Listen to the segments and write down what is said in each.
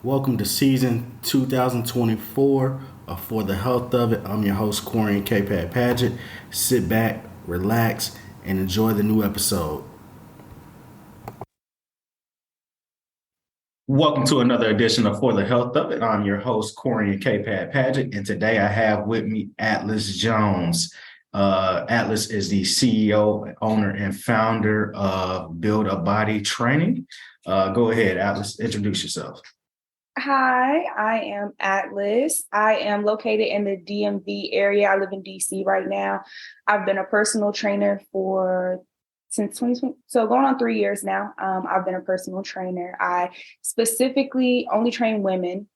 Welcome to season 2024 of For the Health of It. I'm your host, Corian K. Paget. Sit back, relax, and enjoy the new episode. Welcome to another edition of For the Health of It. I'm your host, Corian K. Paget, and today I have with me Atlas Jones. Atlas is the CEO, owner, and founder of Build a Body Training. Go ahead, Atlas, introduce yourself. Hi, I am Atlas. I am located in the DMV area. I live in DC right now. I've been a personal trainer since 2020, so going on 3 years now. I've been a personal trainer. I specifically only train women,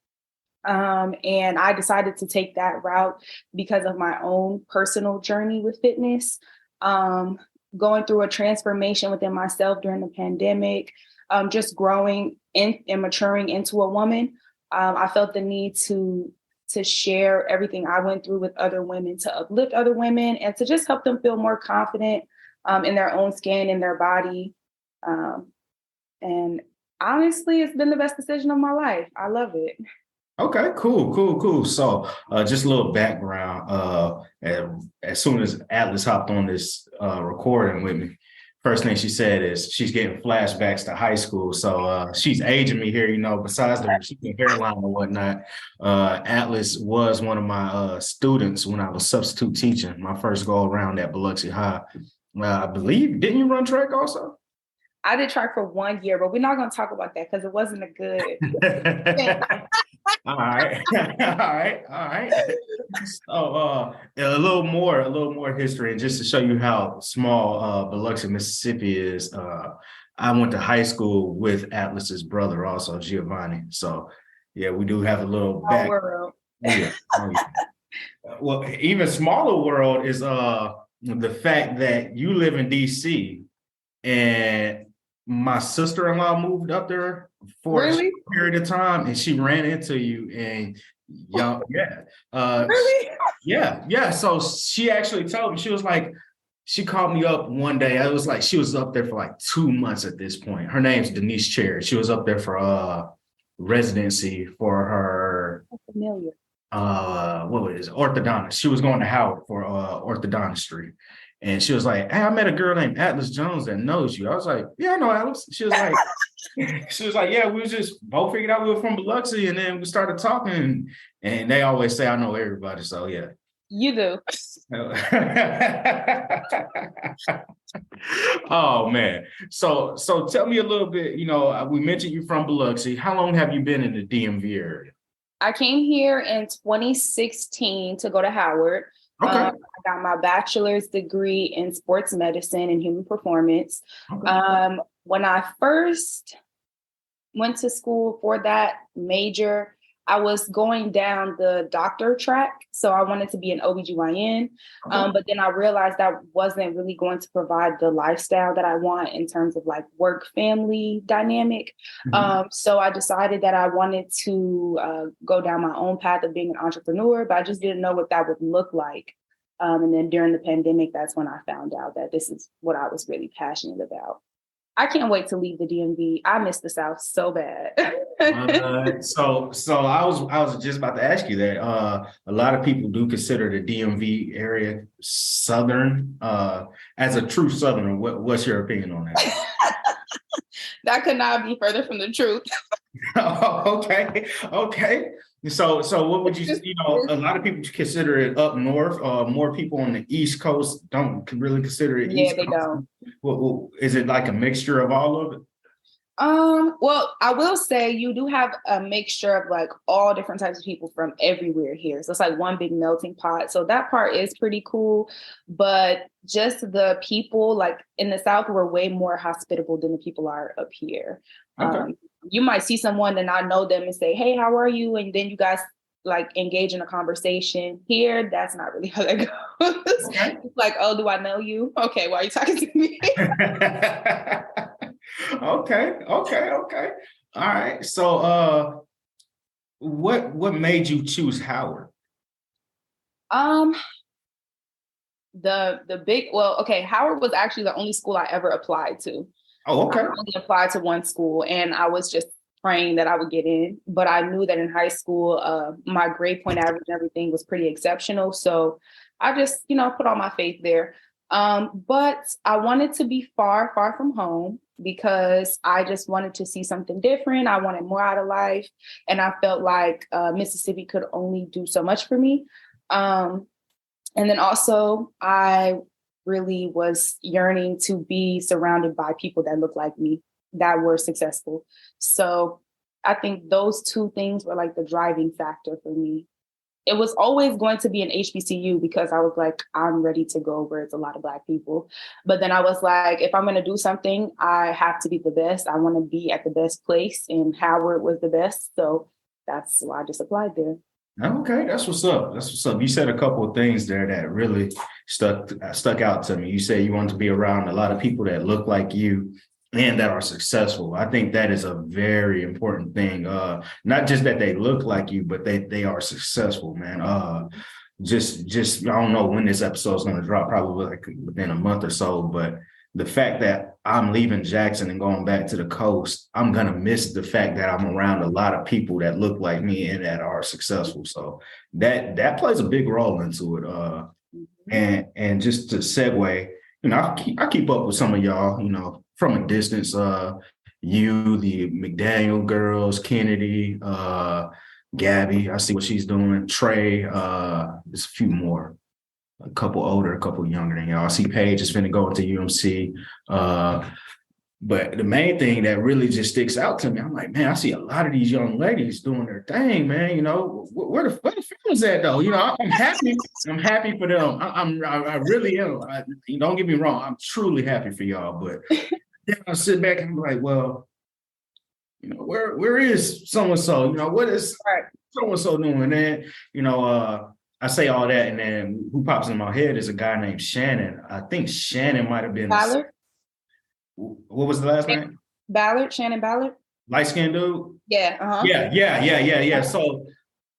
and I decided to take that route because of my own personal journey with fitness, going through a transformation within myself during the pandemic, just growing and maturing into a woman. I felt the need to share everything I went through with other women, to uplift other women, and to just help them feel more confident in their own skin, in their body. And honestly, it's been the best decision of my life. I love it. Okay, cool. So, just a little background. As soon as Atlas hopped on this recording with me, first thing she said is she's getting flashbacks to high school. So she's aging me here, besides the receding hairline and whatnot. Atlas was one of my students when I was substitute teaching, my first go around at Biloxi High. I believe, didn't you run track also? I did track for 1 year, but we're not going to talk about that because it wasn't a good thing. All right. All right. So a little more history, and just to show you how small Biloxi, Mississippi is. I went to high school with Atlas's brother, also Giovanni. So yeah, we do have a little back. World. Yeah. Well, even smaller world is the fact that you live in DC and my sister-in-law moved up there for a period of time, and she ran into you, and really? Yeah. So she actually told me, she was like, she called me up one day. I was like, she was up there for like 2 months at this point. Her name's Denise Cherry. She was up there for residency for her Familiar. What was it? Orthodontist. She was going to Howard for orthodontistry. And she was like, "Hey, I met a girl named Atlas Jones that knows you." I was like, "Yeah, I know Atlas." She was like, "Yeah, we was just both figured out we were from Biloxi, and then we started talking." And they always say I know everybody, so yeah. You do. Oh man. So tell me a little bit, we mentioned you from Biloxi. How long have you been in the DMV area? I came here in 2016 to go to Howard. Okay. I got my bachelor's degree in sports medicine and human performance. Okay. When I first went to school for that major, I was going down the doctor track. So I wanted to be an OBGYN. But then I realized that wasn't really going to provide the lifestyle that I want in terms of like work family dynamic. So I decided that I wanted to go down my own path of being an entrepreneur, but I just didn't know what that would look like. And then during the pandemic, that's when I found out that this is what I was really passionate about. I can't wait to leave the DMV. I miss the South so bad. So I was just about to ask you that. A lot of people do consider the DMV area Southern. As a true Southerner, what's your opinion on that? That could not be further from the truth. Okay. So what would you, a lot of people consider it up north. More people on the East Coast don't really consider it East Coast. Don't. Well, is it like a mixture of all of it? Well, I will say you do have a mixture of like all different types of people from everywhere here. So it's like one big melting pot. So that part is pretty cool. But just the people like in the South were way more hospitable than the people are up here. Okay. You might see someone and not know them and say, "Hey, how are you?" And then you guys like engage in a conversation. Here, that's not really how that goes. Okay. It's like, "Oh, do I know you? Okay, why are you talking to me?" Okay. All right. So what made you choose Howard? Howard was actually the only school I ever applied to. Oh, okay. I only applied to one school, and I was just praying that I would get in. But I knew that in high school, my grade point average and everything was pretty exceptional. So I just, put all my faith there. But I wanted to be far, far from home because I just wanted to see something different. I wanted more out of life. And I felt like Mississippi could only do so much for me. And then also, I really was yearning to be surrounded by people that look like me, that were successful. So I think those two things were like the driving factor for me. It was always going to be an HBCU because I was like, I'm ready to go where it's a lot of Black people. But then I was like, if I'm going to do something, I have to be the best. I want to be at the best place, and Howard was the best. So that's why I just applied there. Okay, that's what's up. That's what's up. You said a couple of things there that really stuck out to me. You said you want to be around a lot of people that look like you and that are successful. I think that is a very important thing. Not just that they look like you, but they are successful, man. Just I don't know when this episode is going to drop, probably like within a month or so, but the fact that I'm leaving Jackson and going back to the coast, I'm going to miss the fact that I'm around a lot of people that look like me and that are successful. So that plays a big role into it. And just to segue, I keep up with some of y'all, from a distance, you, the McDaniel girls, Kennedy, Gabby, I see what she's doing, Trey, there's a few more. A couple older, a couple younger than y'all. I see Paige is finna go into UMC. But the main thing that really just sticks out to me, I'm like, man, I see a lot of these young ladies doing their thing, man. Where the fellas at though? I'm happy. I'm happy for them. I really am. Don't get me wrong. I'm truly happy for y'all. But then I sit back and I'm like, well, where is so and so? What is so and so doing? And I say all that, and then who pops in my head is a guy named Shannon. I think Shannon might have been Ballard. What was the last name? Shannon Ballard. Light-skinned dude? Yeah. Uh-huh. Yeah. So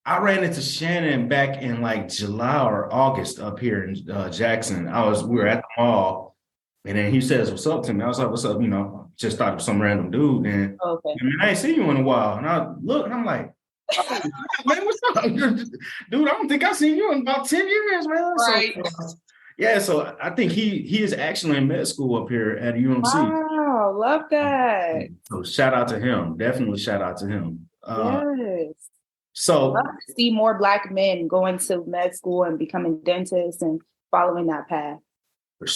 I ran into Shannon back in like July or August up here in Jackson. We were at the mall, and then he says, "What's up?" to me. I was like, "What's up?" Just thought of some random dude. And I ain't seen you in a while. And I look, and I'm like, oh, man, what's up? Dude, I don't think I've seen you in about 10 years, man. Right. So I think he is actually in med school up here at UMC. Wow, love that. So shout out to him. Definitely shout out to him. Yes. So love to see more Black men going to med school and becoming dentists and following that path. For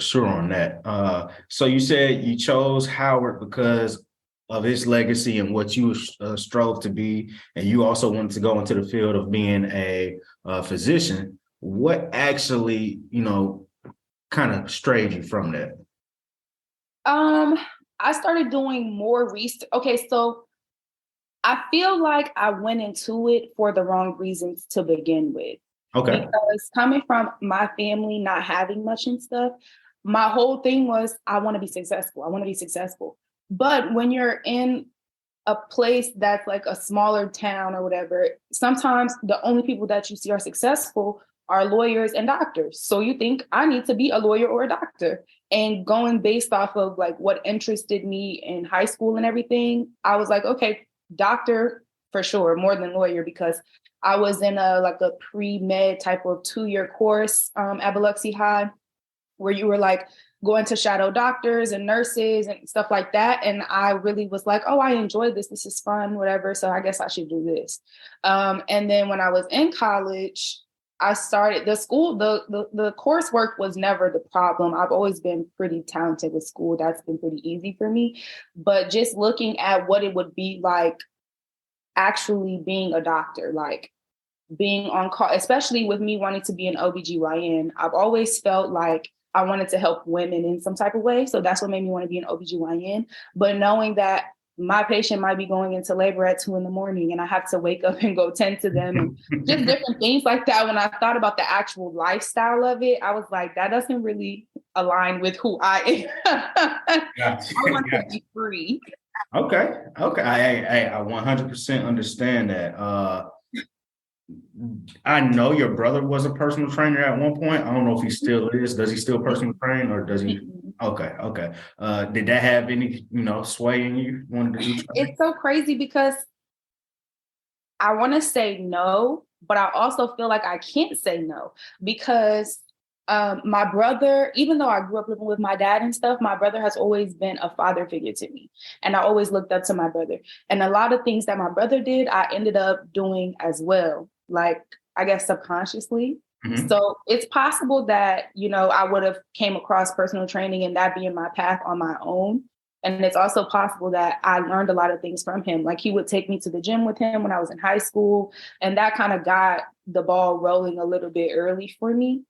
sure on that. So you said you chose Howard because of his legacy and what you strove to be, and you also wanted to go into the field of being a physician. What actually, kind of strayed you from that? I started doing more research. Okay, so I feel like I went into it for the wrong reasons to begin with. Okay. Because coming from my family not having much and stuff, my whole thing was I want to be successful. But when you're in a place that's like a smaller town or whatever, sometimes the only people that you see are successful are lawyers and doctors. So you think I need to be a lawyer or a doctor. And going based off of like what interested me in high school and everything, I was like, okay, doctor for sure, more than lawyer, because I was in a pre-med type of 2-year course at Biloxi High, where you were like going to shadow doctors and nurses and stuff like that. And I really was like, oh, I enjoy this. This is fun, whatever. So I guess I should do this. And then when I was in college, I started the coursework was never the problem. I've always been pretty talented with school. That's been pretty easy for me. But just looking at what it would be like actually being a doctor, like being on call, especially with me wanting to be an OBGYN, I've always felt like I wanted to help women in some type of way. So that's what made me want to be an OBGYN. But knowing that my patient might be going into labor at 2 a.m. and I have to wake up and go tend to them and just different things like that. When I thought about the actual lifestyle of it, I was like, that doesn't really align with who I am. Gotcha. I want to be free. Okay. I 100% understand that. I know your brother was a personal trainer at one point. I don't know if he still is. Does he still personal train or does he? Okay. Did that have any, sway in you wanting to do training? It's so crazy because I want to say no, but I also feel like I can't say no because my brother, even though I grew up living with my dad and stuff, my brother has always been a father figure to me. And I always looked up to my brother. And a lot of things that my brother did, I ended up doing as well, like, I guess, subconsciously. Mhm. So it's possible that, I would have came across personal training and that being my path on my own. And it's also possible that I learned a lot of things from him. Like he would take me to the gym with him when I was in high school. And that kind of got the ball rolling a little bit early for me.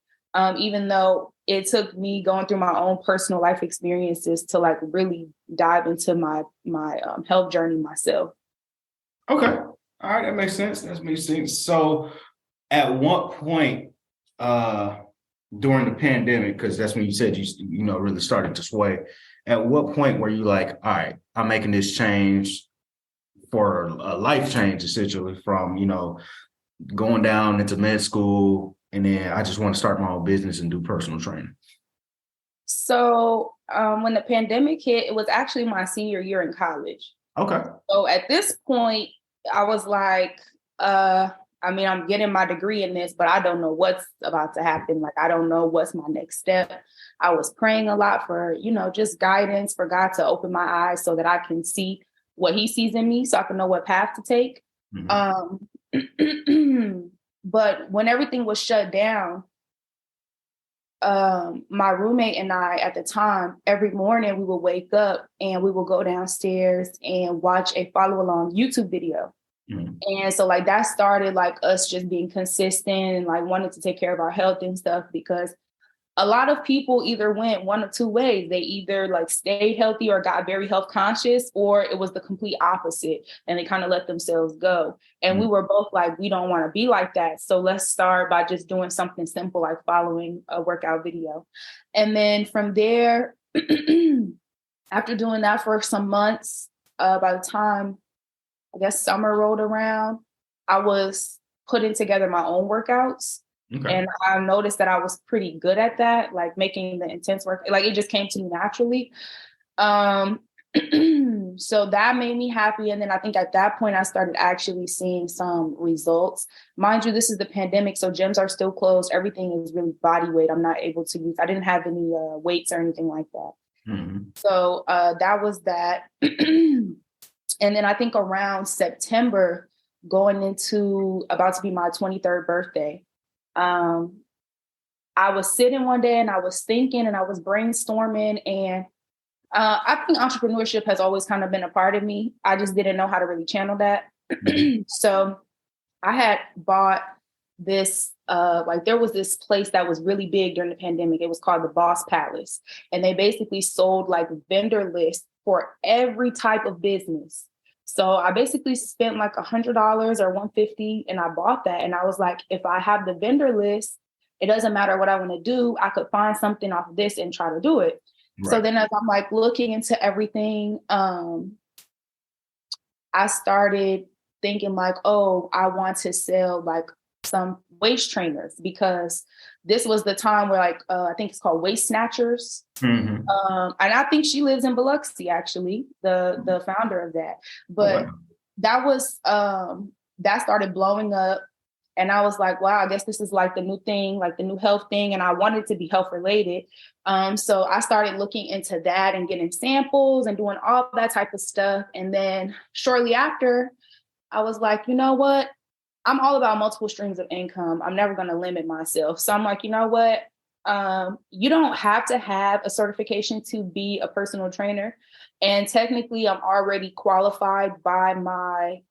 Even though it took me going through my own personal life experiences to like really dive into my health journey myself. Okay. All right. That makes sense. That makes sense. So at what point during the pandemic, because that's when you said really started to sway, at what point were you like, all right, I'm making this change for a life change essentially from, going down into med school and then I just want to start my own business and do personal training? So when the pandemic hit, it was actually my senior year in college. Okay. So at this point, I was like, I'm getting my degree in this, but I don't know what's about to happen. Like, I don't know what's my next step. I was praying a lot for, just guidance for God to open my eyes so that I can see what he sees in me so I can know what path to take. Mhm. But when everything was shut down, my roommate and I at the time, every morning we would wake up and we would go downstairs and watch a follow along YouTube video. Mhm. And so like that started like us just being consistent and like wanting to take care of our health and stuff because a lot of people either went one of two ways. They either like stayed healthy or got very health conscious, or it was the complete opposite and they kind of let themselves go. And we Mhm. were both like, we don't want to be like that. So let's start by just doing something simple like following a workout video. And then from there, after doing that for some months, by the time I guess summer rolled around, I was putting together my own workouts. Okay. And I noticed that I was pretty good at that, like making the intense work, like it just came to me naturally. Um, so that made me happy. And then I think at that point, I started actually seeing some results. Mind you, this is the pandemic, so gyms are still closed. Everything is really body weight. I'm not able to use, I didn't have any weights or anything like that. Mhm. So that was that. And then I think around September, going into about to be my 23rd birthday, um, I was sitting one day and I was thinking and I was brainstorming. And I think entrepreneurship has always kind of been a part of me. I just didn't know how to really channel that. Mhm. So I had bought this, like there was this place that was really big during the pandemic. It was called the Boss Palace. And they basically sold like vendor lists for every type of business. So I basically spent like $100 or 150 and I bought that. And I was like, if I have the vendor list, it doesn't matter what I want to do. I could find something off of this and try to do it. So Right. then as I'm like looking into everything, I started thinking like, oh, I want to sell like some waist trainers because this was the time where like, I think it's called Waist Snatchers. Mhm. And I think she lives in Biloxi, actually, the founder of that. Oh, But wow. that was, that started blowing up. And I was like, wow, I guess this is like the new thing, like the new health thing. And I wanted to be health related. So I started looking into that and getting samples and doing all that type of stuff. And then shortly after, I was like, you know what? I'm all about multiple streams of income. I'm never going to limit myself. So I'm like, you know what? You don't have to have a certification to be a personal trainer. And technically, I'm already qualified by my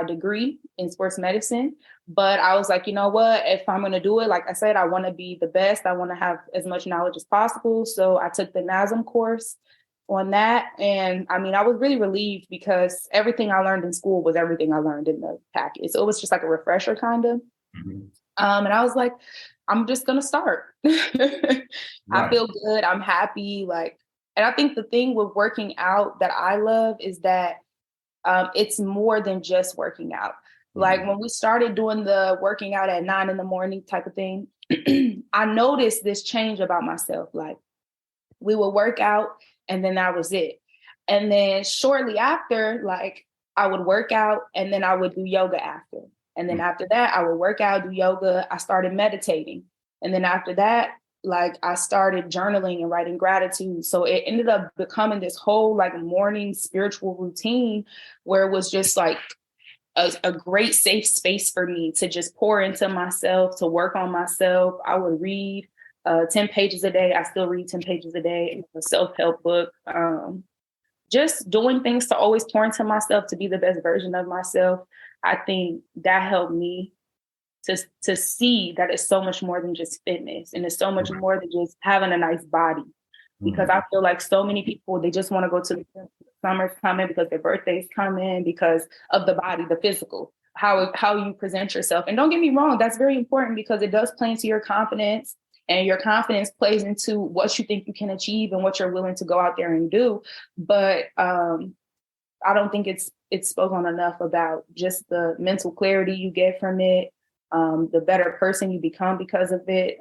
degree in sports medicine. But I was like, you know what? If I'm going to do it, like I said, I want to be the best. I want to have as much knowledge as possible. So I took the NASM course on that. And I mean, I was really relieved because everything I learned in school was everything I learned in the package. So it was just like a refresher kind of. Mhm. And I was like, I'm just going to start. I Right. feel good. I'm happy. Like, and I think the thing with working out that I love is that it's more than just working out. Like Mhm. when we started doing the working out at 9 in the morning type of thing, I noticed this change about myself. Like We would work out, and then that was it. And then shortly after, like, I would work out, and then I would do yoga after. And then after that, I would work out, do yoga. I started meditating. And then after that, like, I started journaling and writing gratitude. So it ended up becoming this whole like morning spiritual routine where it was just like a great safe space for me to just pour into myself, to work on myself. I would read 10 pages a day. I still read 10 pages a day, a self-help book. Just doing things to always pour into myself to be the best version of myself. I think that helped me to see that it's so much more than just fitness, and it's so much more than just having a nice body. Because I feel like so many people, they just want to go to the gym, summer's coming, because their birthday's coming, because of the body, the physical, how you present yourself. And don't get me wrong, that's very important, because it does play into your confidence, and your confidence plays into what you think you can achieve and what you're willing to go out there and do. But I don't think it's spoken enough about just the mental clarity you get from it, the better person you become because of it,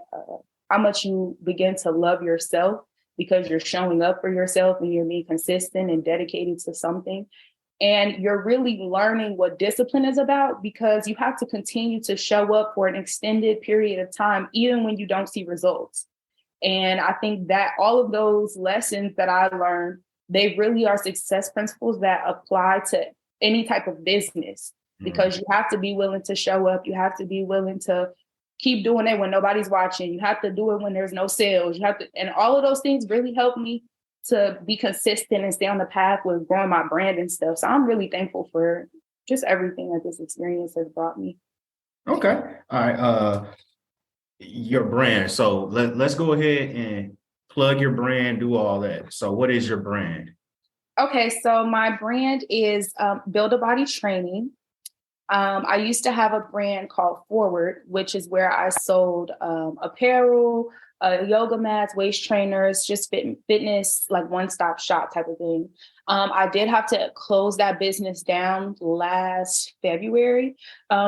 how much you begin to love yourself because you're showing up for yourself and you're being consistent and dedicated to something. And you're really learning what discipline is about, because you have to continue to show up for an extended period of time, even when you don't see results. And I think that all of those lessons that I learned, they really are success principles that apply to any type of business, because you have to be willing to show up. You have to be willing to keep doing it when nobody's watching. You have to do it when there's no sales. You have to, and all of those things really help me to be consistent and stay on the path with growing my brand and stuff. So I'm really thankful for just everything that this experience has brought me. Okay. All right. Your brand. So let's go ahead and plug your brand, do all that. So what is your brand? Okay. So my brand is Build a Body Training. I used to have a brand called Forward, which is where I sold apparel, yoga mats, waist trainers, just fitness, like one-stop shop type of thing. I did have to close that business down last February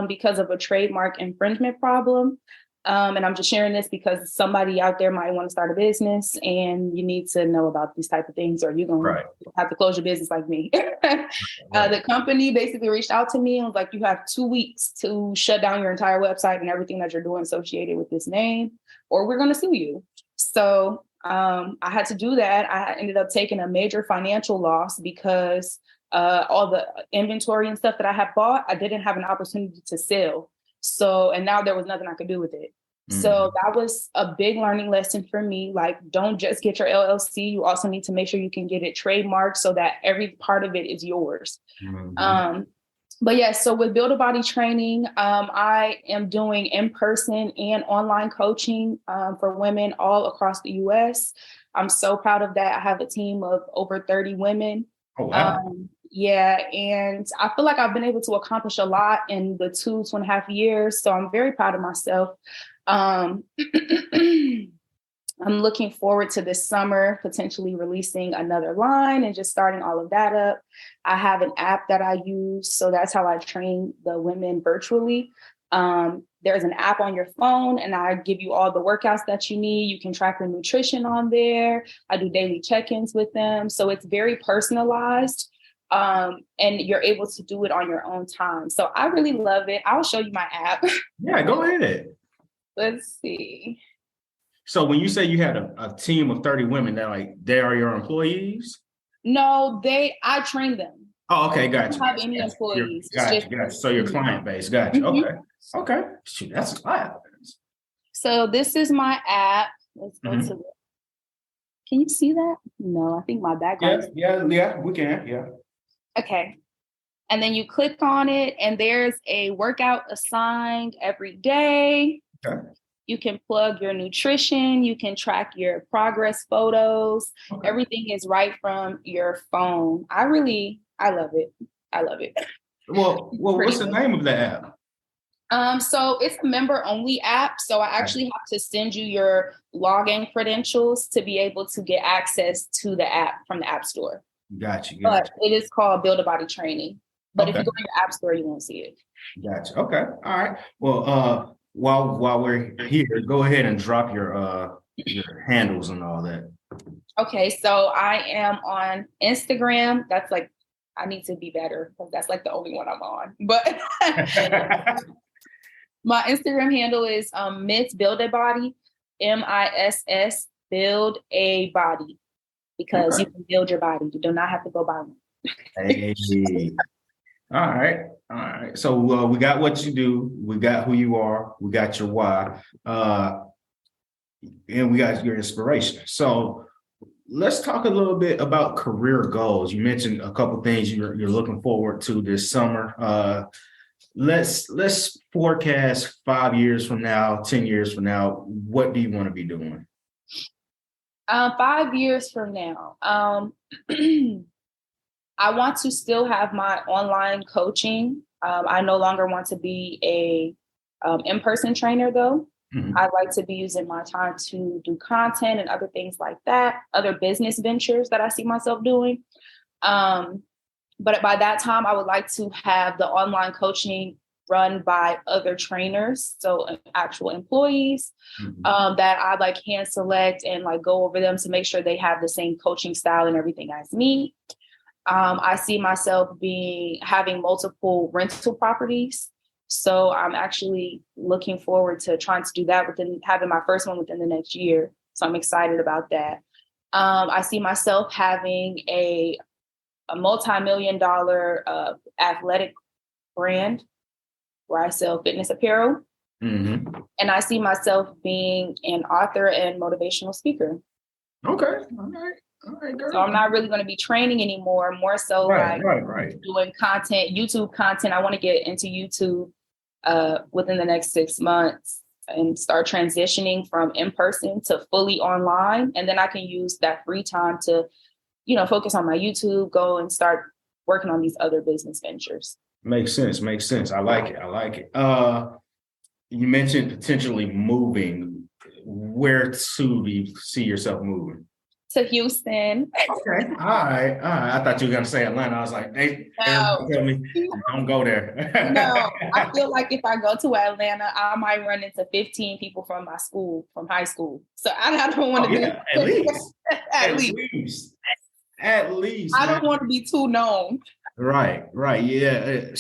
because of a trademark infringement problem. And I'm just sharing this because somebody out there might want to start a business, and you need to know about these type of things, or you're going to have to close your business like me. The company basically reached out to me and was like, you have 2 weeks to shut down your entire website and everything that you're doing associated with this name, or we're going to sue you. So I had to do that. I ended up taking a major financial loss because all the inventory and stuff that I had bought, I didn't have an opportunity to sell. So, and now there was nothing I could do with it. So that was a big learning lesson for me. Like, don't just get your LLC. You also need to make sure you can get it trademarked so that every part of it is yours. But yeah, so with Build a Body Training, I am doing in-person and online coaching for women all across the US. I'm so proud of that. I have a team of over 30 women. Oh, wow. Yeah, and I feel like I've been able to accomplish a lot in the 2.5 years. So I'm very proud of myself. I'm looking forward to this summer, potentially releasing another line and just starting all of that up. I have an app that I use, so that's how I train the women virtually. There's an app on your phone, and I give you all the workouts that you need. You can track your nutrition on there. I do daily check-ins with them. So it's very personalized. And you're able to do it on your own time. So I really love it. I'll show you my app. Yeah, go ahead. Let's see. So when you say you had a team of 30 women, they are your employees? No, I train them. Oh, okay, gotcha. I don't have any employees. Gotcha. So your client base, gotcha. Okay. Shoot, that's a lot. So this is my app. Let's go to it. Can you see that? No, I think my background. Yeah, we can. Yeah. Okay. And then you click on it, and there's a workout assigned every day. Okay. You can plug your nutrition. You can track your progress photos. Okay. Everything is right from your phone. I love it. I love it. Well, what's the name of the app? So it's a member-only app. So I actually have to send you your login credentials to be able to get access to the app from the App Store. Gotcha. But it is called Build a Body Training. But if you go to the App Store, you won't see it. Gotcha. Okay. All right. Well, while we're here, go ahead and drop your handles and all that. Okay, so I am on Instagram. That's like, I need to be better because that's like the only one I'm on. But my Instagram handle is Miss Build a Body, MISS Build a Body, because you Okay. can build your body. You do not have to go buy one. Hey. All right. All right. So we got what you do, we got who you are, we got your why, and we got your inspiration. So let's talk a little bit about career goals. You mentioned a couple things you're looking forward to this summer. Let's forecast 5 years from now, 10 years from now. What do you want to be doing? 5 years from now, I want to still have my online coaching. I no longer want to be a in-person trainer, though. Mhm. I like to be using my time to do content and other things like that, other business ventures that I see myself doing. Um, but by that time, I would like to have the online coaching run by other trainers, so actual employees Mhm. that I like hand select and like go over them to make sure they have the same coaching style and everything as me. I see myself having multiple rental properties. So I'm actually looking forward to trying to do that within having my first one within the next year. So I'm excited about that. I see myself having a multi-million dollar athletic brand where I sell fitness apparel. Mhm. And I see myself being an author and motivational speaker. Okay. All right. All right, So girl. I'm not really going to be training anymore, more so Right, like right, right. doing content, YouTube content. I want to get into YouTube within the next 6 months and start transitioning from in person to fully online. And then I can use that free time to, focus on my YouTube, go and start working on these other business ventures. Makes sense. Makes sense. I like it. I like it. You mentioned potentially moving. Where to do you see yourself moving? To Houston. Okay. All right. All right. I thought you were gonna say Atlanta. I was like, hey, No, everybody tell me, don't go there. no. I feel like if I go to Atlanta, I might run into 15 people from my school, from high school. So I don't want Oh to do yeah, at least. at At least. least. At least, I man. don't want to be too known. Right, right. Yeah.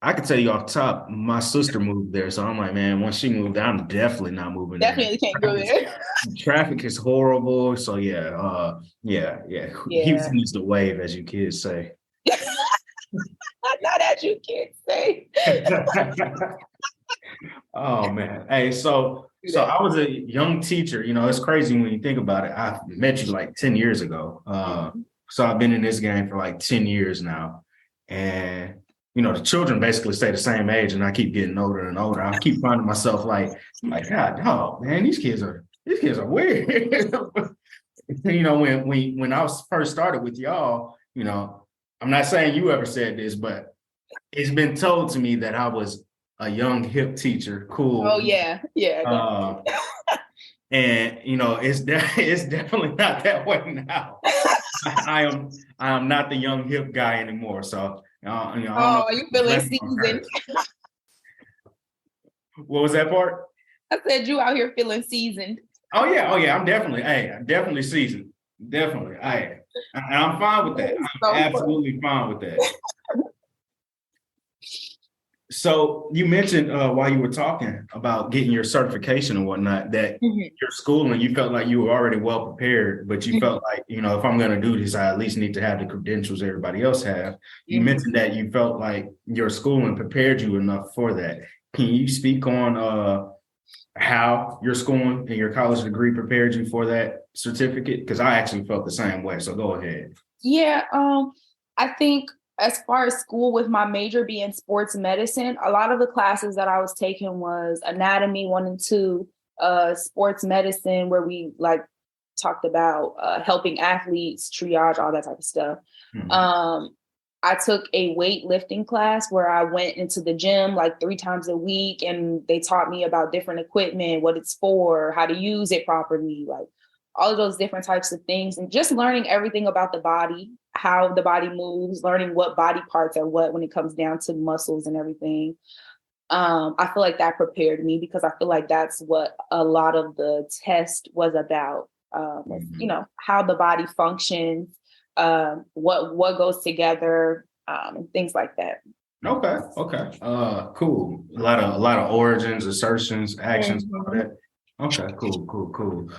I can tell you off top, my sister moved there. So I'm like, man, once she moved, I'm definitely not moving there. Definitely can't go there. Traffic is horrible. So yeah, yeah. Yeah. Houston is the wave, as you kids say. Not that you can't say. Oh man. Hey, so Do so that. I was a young teacher. It's crazy when you think about it. I met you like 10 years ago. Mhm. So I've been in this game for like 10 years now. And the children basically stay the same age and I keep getting older and older. I keep finding myself like, God, oh man, these kids are weird. When I was first started with y'all, I'm not saying you ever said this, but it's been told to me that I was a young hip teacher, Oh cool. yeah, yeah, Uh, and it's definitely not that way now. I am not the young hip guy anymore. So I don't know. Oh, you feeling seasoned? What was that part? I said you out here feeling seasoned. Oh yeah. I'm definitely seasoned. Definitely. I'm fine with that. I'm So fun. absolutely fine with that. So you mentioned while you were talking about getting your certification and whatnot, that Mhm, your schooling, you felt like you were already well prepared, but you mhm, felt like, if I'm going to do this, I at least need to have the credentials everybody else have. You mhm. mentioned that you felt like your schooling prepared you enough for that. Can you speak on how your schooling and your college degree prepared you for that certificate? Because I actually felt the same way. So go ahead. Yeah, I think as far as school with my major being sports medicine, a lot of the classes that I was taking was anatomy 1 and 2, sports medicine, where we like talked about helping athletes, triage, all that type of stuff. Mhm. Um, I took a weightlifting class where I went into the gym like 3 times a week and they taught me about different equipment, what it's for, how to use it properly, like all of those different types of things, and just learning everything about the body, how the body moves, learning what body parts are what when it comes down to muscles and everything. I feel like that prepared me because I feel like that's what a lot of the test was about. how the body functions, what goes together, and things like that. Okay. Cool. A lot of origins, assertions, actions, all that. Okay, cool.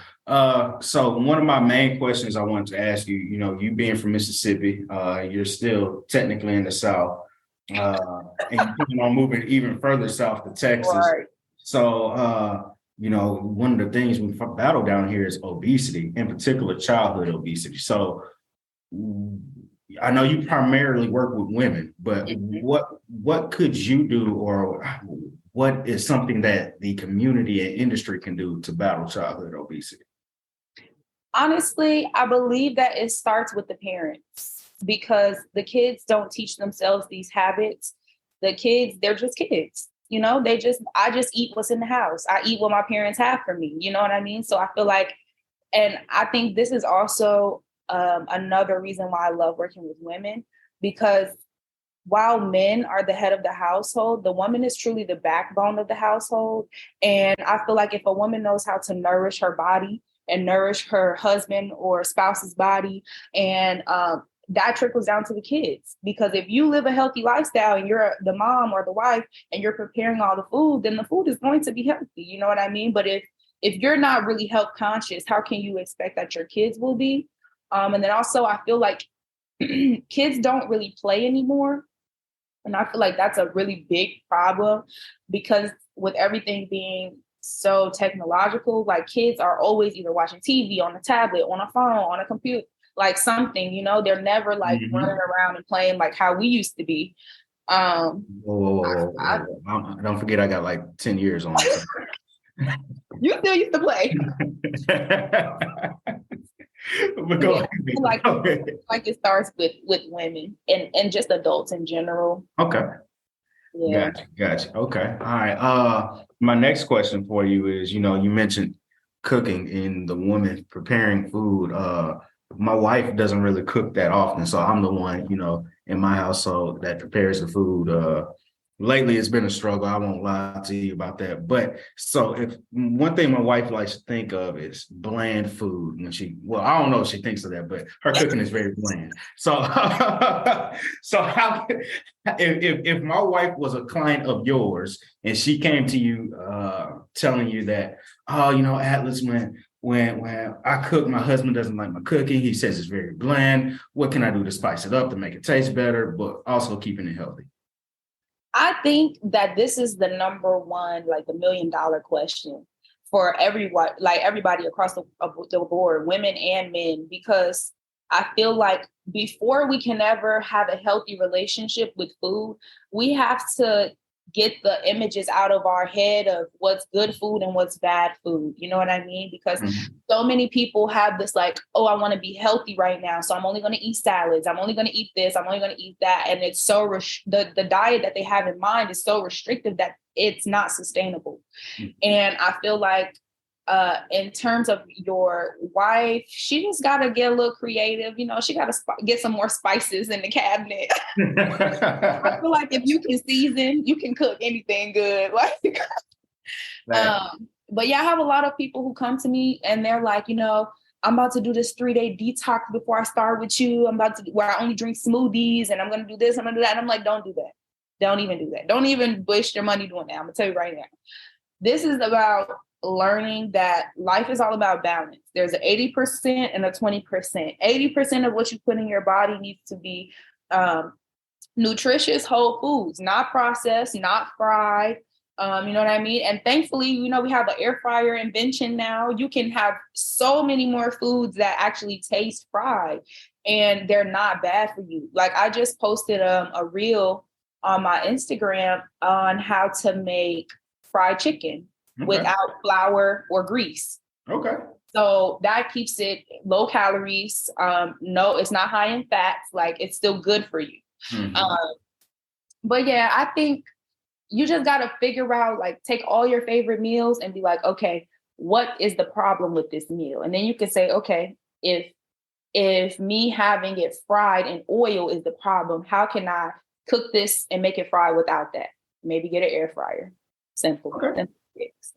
So one of my main questions I wanted to ask you, you being from Mississippi, you're still technically in the South, and you plan on moving even further south to Texas. Right. So, one of the things we battle down here is obesity, in particular childhood obesity. So I know you primarily work with women, but what could you do, or what is something that the community and industry can do to battle childhood obesity? Honestly, I believe that it starts with the parents, because the kids don't teach themselves these habits. The kids, they're just kids. I just eat what's in the house. I eat what my parents have for me. You know what I mean? So I feel like, and I think this is also another reason why I love working with women, because while men are the head of the household, the woman is truly the backbone of the household. And I feel like if a woman knows how to nourish her body and nourish her husband or spouse's body, and that trickles down to the kids. Because if you live a healthy lifestyle and you're the mom or the wife and you're preparing all the food, then the food is going to be healthy. You know what I mean? But if you're not really health conscious, how can you expect that your kids will be? And then also, I feel like kids don't really play anymore. And I feel like that's a really big problem, because with everything being so technological, like kids are always either watching TV, on a tablet, on a phone, on a computer, like something, they're never like running around and playing like how we used to be. Whoa. Don't forget, I got like 10 years on it. You still used to play. But go ahead. Like it starts with women and just adults in general. Okay. Yeah. Gotcha. Okay. All right. My next question for you is, you mentioned cooking and the woman preparing food. My wife doesn't really cook that often, so I'm the one, in my household that prepares the food. Lately, it's been a struggle. I won't lie to you about that. But so if one thing my wife likes to think of is bland food when I don't know if she thinks of that, but her cooking is very bland. So, so how, if my wife was a client of yours and she came to you telling you that, Atlas, when I cook, my husband doesn't like my cooking. He says it's very bland. What can I do to spice it up to make it taste better, but also keeping it healthy? I think that this is the number one, like the $1 million question for everyone, like everybody across the board, women and men, because I feel like before we can ever have a healthy relationship with food, we have to get the images out of our head of what's good food and what's bad food. You know what I mean? Because so many people have this like, oh, I want to be healthy right now, so I'm only going to eat salads. I'm only going to eat this. I'm only going to eat that. And it's so the diet that they have in mind is so restrictive that it's not sustainable. And I feel like in terms of your wife, she just got to get a little creative. She got to get some more spices in the cabinet. I feel like if you can season, you can cook anything good. Like, but yeah, I have a lot of people who come to me and they're like, I'm about to do this 3-day detox before I start with you. I'm about to where I only drink smoothies and I'm going to do this. I'm going to do that. And I'm like, don't do that. Don't even do that. Don't even waste your money doing that. I'm going to tell you right now. This is about learning that life is all about balance. There's an 80% and a 20%. 80% of what you put in your body needs to be nutritious whole foods, not processed, not fried. You know what I mean? And thankfully, we have an air fryer invention now. You can have so many more foods that actually taste fried and they're not bad for you. Like I just posted a reel on my Instagram on how to make fried chicken without flour or grease. Okay. So that keeps it low calories. No, it's not high in fats. Like it's still good for you. But yeah, I think you just got to figure out, like, take all your favorite meals and be like, okay, what is the problem with this meal? And then you can say, okay, if me having it fried in oil is the problem, how can I cook this and make it fried without that? Maybe get an air fryer. Simple. Okay. Simple fix,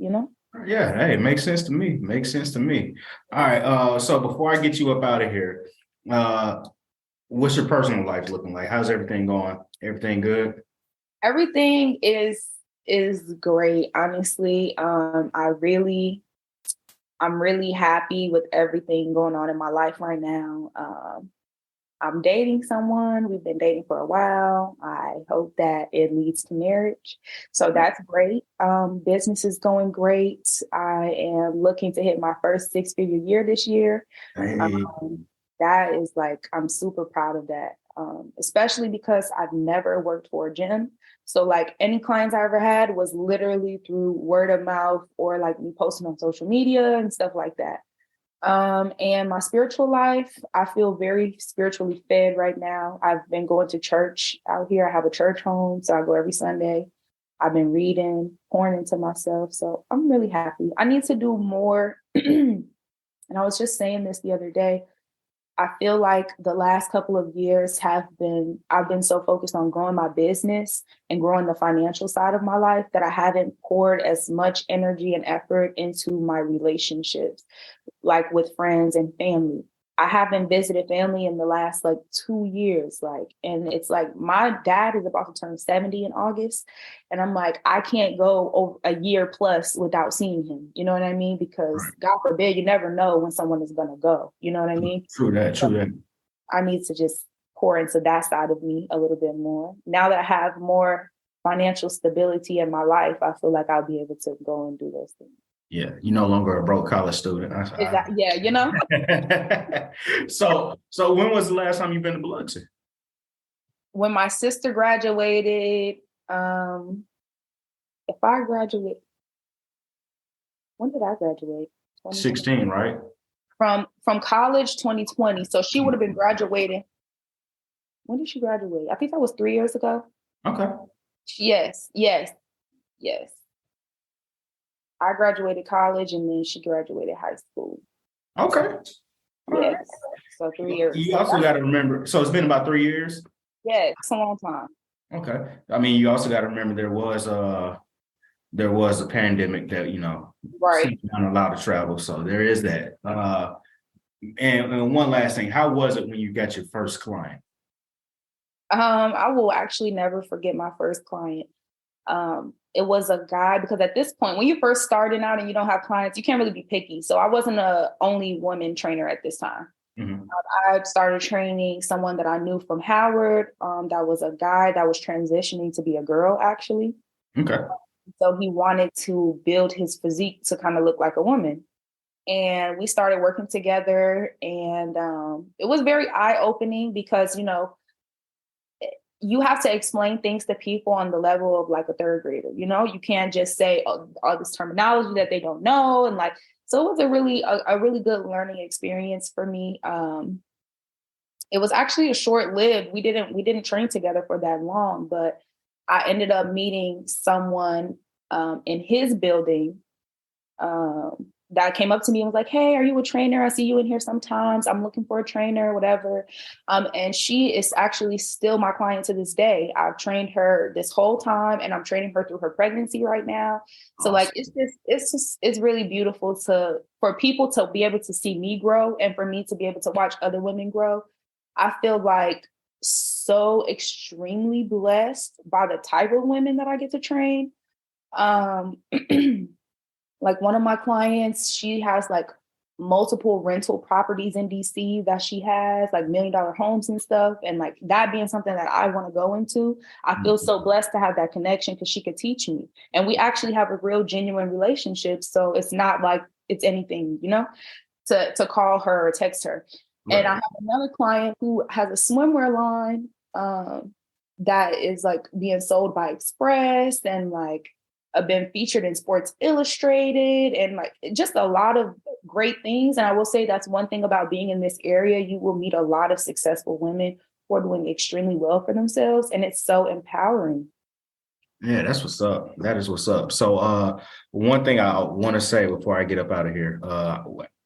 Yeah, hey, makes sense to me. Makes sense to me. All right. So before I get you up out of here, uh, what's your personal life looking like? How's everything going? Everything good? Everything is great, honestly. I'm really happy with everything going on in my life right now. I'm dating someone. We've been dating for a while. I hope that it leads to marriage. So that's great. Business is going great. I am looking to hit my first six-figure year this year. Hey, Um, that is like, I'm super proud of that, especially because I've never worked for a gym. So like any clients I ever had was literally through word of mouth or like me posting on social media and stuff like that. And my spiritual life, I feel very spiritually fed right now. I've been going to church out here. I have a church home, so I go every Sunday. I've been reading, pouring into myself. So I'm really happy. I need to do more. And I was just saying this the other day. I feel like the last couple of years I've been so focused on growing my business and growing the financial side of my life that I haven't poured as much energy and effort into my relationships, like with friends and family. I haven't visited family in the last like 2 years. And it's like my dad is about to turn 70 in August. And I'm like, I can't go over a year plus without seeing him. You know what I mean? Because right. God forbid, you never know when someone is going to go. You know what I mean? True that. So True that. I need to just pour into that side of me a little bit more. Now that I have more financial stability in my life, I feel like I'll be able to go and do those things. Yeah, you're no longer a broke college student. Is that, yeah, you know? So when was the last time you've been to Biloxi? When my sister graduated, if I graduate, when did I graduate? 2020. 16, right? From college, 2020. So she would have been graduating. When did she graduate? I think that was 3 years ago. Okay. Yes, yes, yes. I graduated college and then she graduated high school. Okay. All right. Yes. So 3 years. You also got to remember, so it's been about 3 years. Yeah, it's a long time. Okay. I mean, you also got to remember there was a pandemic that, Right. not allowed to travel. So there is that. And one last thing, how was it when you got your first client? I will actually never forget my first client. It was a guy, because at this point, when you're first starting out and you don't have clients, you can't really be picky. So I wasn't a only woman trainer at this time. Mm-hmm. I started training someone that I knew from Howard. That was a guy that was transitioning to be a girl, actually. Okay. So he wanted to build his physique to kind of look like a woman. And we started working together. And it was very eye-opening because, you have to explain things to people on the level of like a third grader. You can't just say all this terminology that they don't know. And like, so it was a really good learning experience for me. It was actually a short-lived. We didn't train together for that long, but I ended up meeting someone in his building that came up to me and was like, "Hey, are you a trainer? I see you in here sometimes. I'm looking for a trainer, whatever." And she is actually still my client to this day. I've trained her this whole time and I'm training her through her pregnancy right now. So like, it's really beautiful for people to be able to see me grow and for me to be able to watch other women grow. I feel like so extremely blessed by the type of women that I get to train. Like one of my clients, she has like multiple rental properties in DC that she has, like $1 million homes and stuff. And like that being something that I want to go into, I feel so blessed to have that connection because she could teach me. And we actually have a real genuine relationship. So it's not like it's anything, to call her or text her. Right. And I have another client who has a swimwear line that is like being sold by Express and like been featured in Sports Illustrated and like just a lot of great things. And I will say that's one thing about being in this area. You will meet a lot of successful women who are doing extremely well for themselves. And it's so empowering. Yeah, that's what's up. That is what's up. So one thing I want to say before I get up out of here,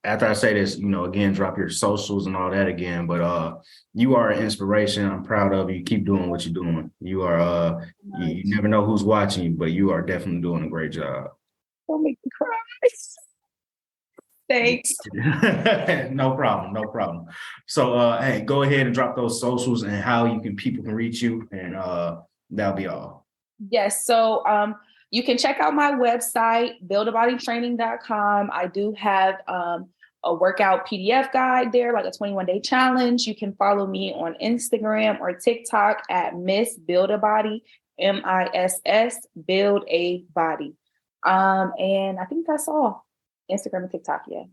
after I say this, again, drop your socials and all that again, but you are an inspiration. I'm proud of you. Keep doing what you're doing. You are you never know who's watching you, but you are definitely doing a great job. Don't make me cry. Thanks. No problem, no problem. So hey, go ahead and drop those socials and how people can reach you, and that'll be all. Yes. So you can check out my website, buildabodytraining.com. I do have a workout PDF guide there, like a 21-day challenge. You can follow me on Instagram or TikTok at Miss Build a Body, MISS Build a Body. And I think that's all. Instagram and TikTok, yeah.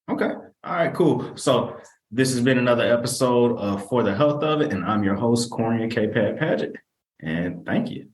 Okay. All right, cool. So this has been another episode of For the Health of It, and I'm your host, Corian K. Paget. And thank you.